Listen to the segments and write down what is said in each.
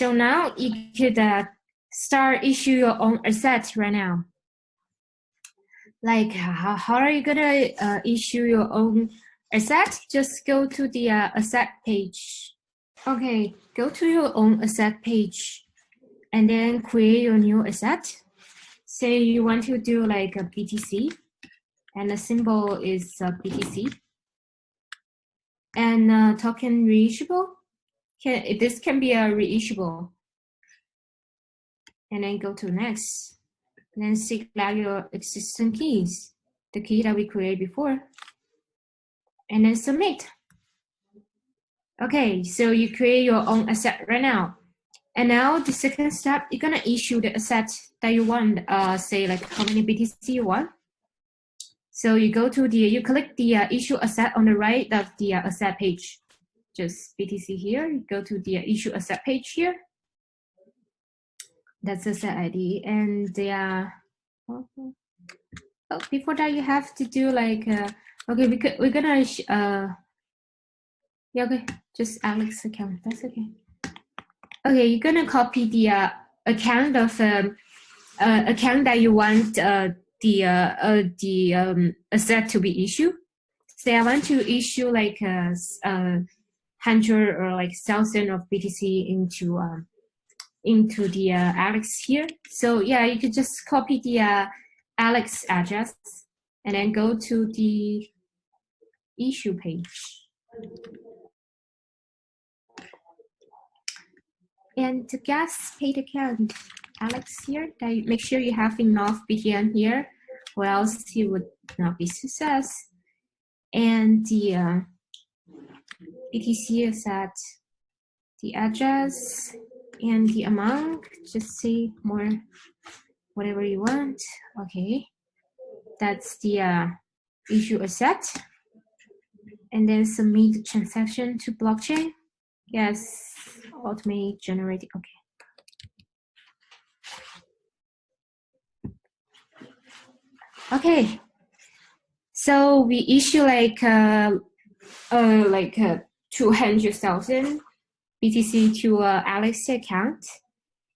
So now you could start issue your own asset right now. Like how are you gonna issue your own asset? Just go to the asset page. Okay, go to your own asset page and then create your new asset. Say you want to do like a BTC and the symbol is BTC. And token reissuable. This can be a reissuable. And then go to next. And then select your existing keys, the key that we created before. And then submit. Okay, so you create your own asset right now. And now the second step, you're gonna issue the asset that you want. Say like how many BTC you want. So you go to you click the issue asset on the right of the asset page. Just BTC here, you go to the issue asset page here. That's the asset ID. And before that you have to do like, okay, we're gonna, yeah, okay, just Alex account, that's okay. Okay, you're gonna copy the account of account that you want the asset to be issued. Say I want to issue like 100 or like 1,000 of BTC into the Alex here. So yeah, you could just copy the Alex address and then go to the issue page. And the gas paid account, Alex here, make sure you have enough BTN here, or else you would not be success. And the BTC is at the address and the amount, just say more, whatever you want. Okay, that's the issue asset. And then submit the transaction to blockchain. Yes. Automate generated. Okay. So we issue like 200,000 BTC to Alex account,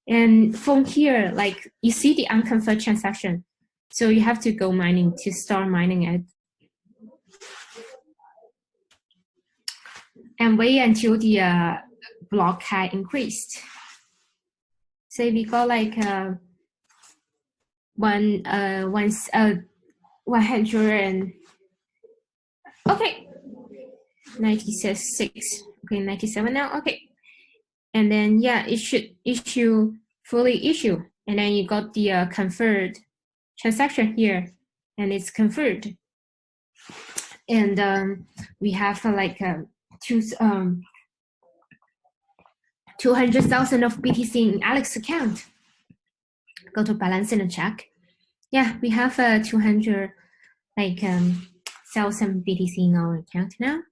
and from here, like you see the unconfirmed transaction, so you have to go mining to start mining it, and wait until the block height increased. Say we got like 100 and okay, 96. Okay, 97 now. Okay, and then yeah, it should fully issue, and then you got the confirmed transaction here, and it's confirmed. And we have like 200,000 of BTC in Alex account. Go to balance and check. Yeah, we have 200 like 1,000 BTC in our account now.